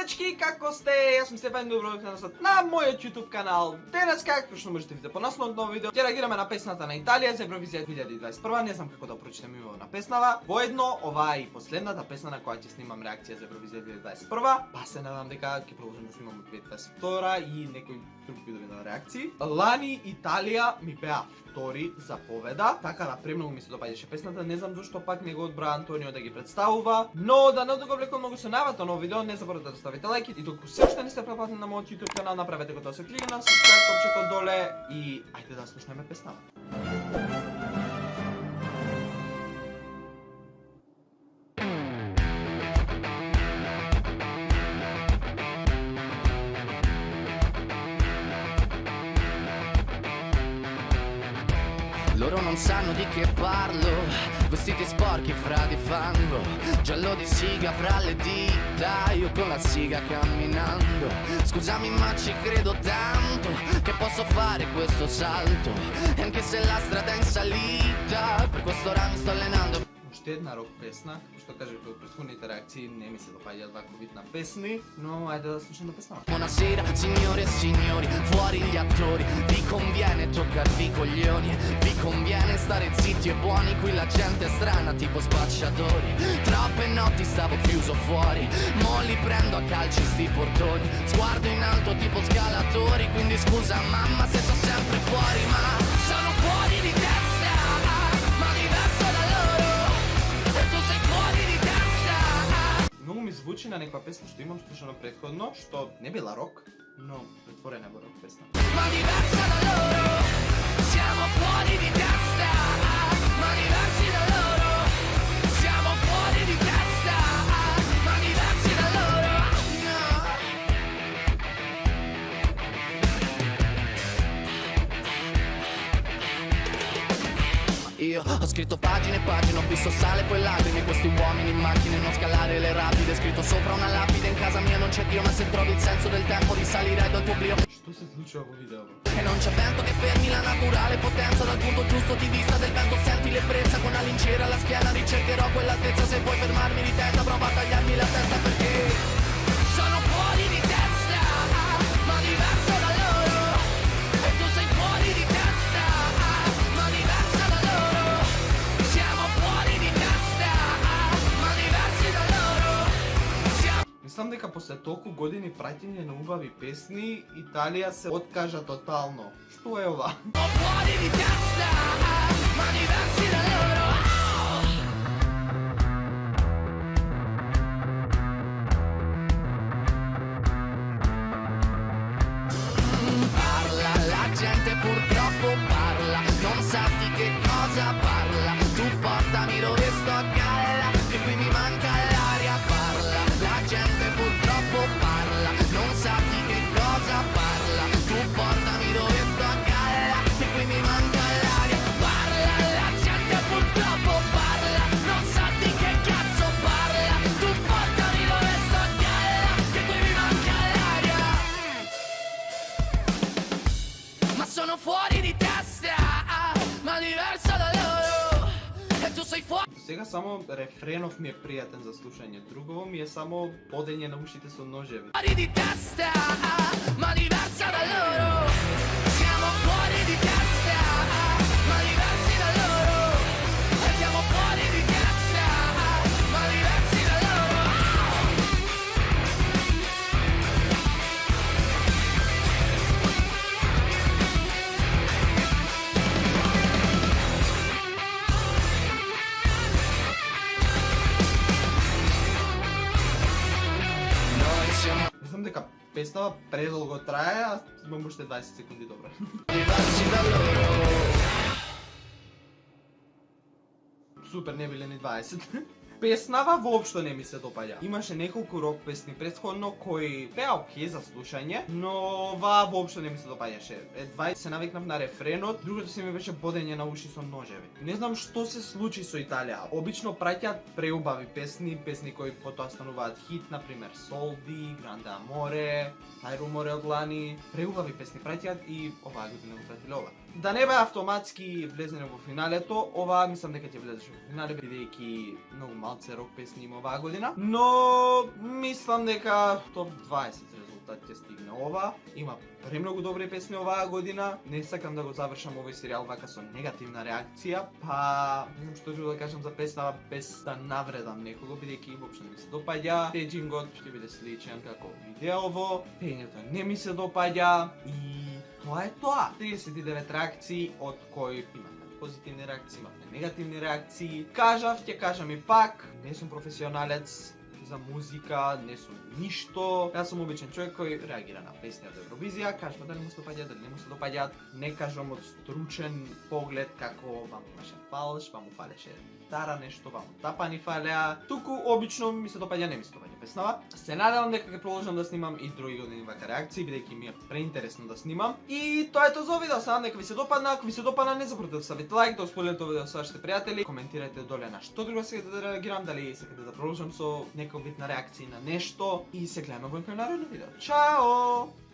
дечки, како сте? Јас сум Стефан, добро дојдовте на мојот YouTube канал. Денес, како што можете видите по насловот на видео, ќе реагираме на песната на Италија за Евровизија 2021. Не знам како да прочитам името на песнава. Воедно, ова е и последната песна на која ќе снимам реакција за Евровизија 2021. Па се надам дека ќе продолжам да снимам од 2022 и некои други видови на реакции. Лани Италија ми беа втори за победа, така да премногу ми се допаѓаше песната. Не знам зашто пак не го одбра Антонио да ги представува, но да не одговлекам многу со најавата на видео, не заборавате да ставите лајк и докато се уште не сте претплатени на мојот YouTube канал, направете го тоа со клик на subscribe копчето доле и ајде да слушнеме песнава. Loro non sanno di che parlo, vestiti sporchi fra di fango, giallo di siga fra le dita, io con la siga camminando. Scusami ma ci credo tanto, che posso fare questo salto, e anche se la strada è in salita, per questo ora mi sto allenando. Уште една рок песна, како што кажав во претходните реакции, не ми се допаѓаат ваков вид на песни, но ајде да слушаме песнава. Buonasera signore e signori, fuori gli attori, vi conviene toccarvi i coglioni, vi conviene stare zitti e buoni, qui la gente è strana tipo spacciatori. Troppe notti stavo chiuso fuori, mo li prendo a calci sti portoni, sguardo in alto tipo scalatori, quindi scusa mamma se sto sempre fuori, ma sono fuori di testa, ma diverso da loro, e tu sei fuori di testa. Многу ми звучи на некоја песна што имам слушано претходно, што не била рок, но претворена во рок песна. Ma diversa da loro, siamo fuori di testa, ma diversi da loro, siamo fuori di testa, ma diversi da loro. Io ho scritto pagine e pagine, ho visto sale poi lacrime, questi uomini in macchine, non scalare le rapide, scritto sopra una lapide, in casa mia non c'è Dio, ma se trovi il senso del tempo risalirai dal tuo oblio. Што се случува во видеото? E non c'è vento che fermi la naturale potenza, dal punto giusto di vista del vento senti l'ebbrezza, con una lincera alla schiena ricercherò quell'altezza, se vuoi fermarmi di testa prova a tagliarmi la testa perché sono fuori di testa, ma diverso da loro, e tu sei fuori di testa, ma diversa da loro, siamo fuori di testa, ma diversi da loro, siamo. Мислам дека после толку години праќање на убави песни, Италија се откажа тотално. Што е ова? Fuori di testa, ma diversi da loro. Parla, la gente purtroppo parla, non sa di che cosa parla. Tu portami dove sto a galla, che qui mi manca l'aria. Parla, la gente purtroppo parla, non sa di che cosa parla. Tu portami dove sto a galla, che qui mi manca l'aria. Parla, la gente purtroppo parla, non sa di che cazzo parla. Tu portami dove sto a galla, che qui mi manca l'aria. Ma sono fuori di testa, ma diverso da loro, e tu sei fuori. Сега само рефренов ми е пријатен за слушање, другово ми е само подење на ушите со ножеви. Fuori di testa, ma diversa da loro. Siamo fuori di testa, ma diversi da loro. E siamo fuori di testa, ma diversi da loro. Noi siamo Мислам дека песнава предолго трае, а имам уште 20 секунди добро. diversi da loro. Супер, не биле ни 20. Песнава воопшто не ми се допаѓа. Имаше неколку рок песни претходно кои беа окей за слушање, но ова воопшто не ми се допаѓаше. Едва се навикнав на рефренот, другото се ми беше бодење на уши со ножеви. Не знам што се случи со Италија. Обично праќаат преубави песни, песни кои потоа стануваат хит, на пример Soldi, Grande Amore, Taj rumore од Lani. Преубави песни праќаат и оваа година го пратиле ова. да не бе автоматски влезене во финалето, ова мислам дека ќе влезеш во финале бидејќи многу малце рок песни има оваа година, но мислам дека топ 20 резултат ќе стигне ова. Има премногу добри песни оваа година. Не сакам да го завршам овој серијал вака со негативна реакција, па немам што друго да кажам за песна без да навредам некого, бидејќи воопшто не ми се допаѓа. Стеџингот ќе биде сличен како видеово, пењето не ми се допаѓа и тоа е тоа. 39 реакции, од кои имавме позитивни реакции, имавме негативни реакции. Кажав, ќе кажам и пак, не сум професионалец за музика, не сум ништо. Јас сум обичен човек кој реагира на песни од Евровизија, кажува дали му се допаѓа, дали не му се допаѓаат. Не кажувам од стручен поглед како вам имаше фалш, вам фалеше гитара, нешто вам тапани фалеа. Туку обично ми се допаѓа, не ми се допаѓа песнава. Се надевам дека ќе продолжам да снимам и други години вака реакции, бидејќи ми е преинтересно да снимам. И тоа е тоа за видео. Се надевам дека ви се допадна. Ако ви се допадна, не заборавете да ставите лайк, да споделите овој видео со вашите пријатели, коментирајте доле на што друго сакате да реагирам, дали сакате да продолжам со некој вид на реакции на нешто и се гледаме во некој наредно видео. Чао!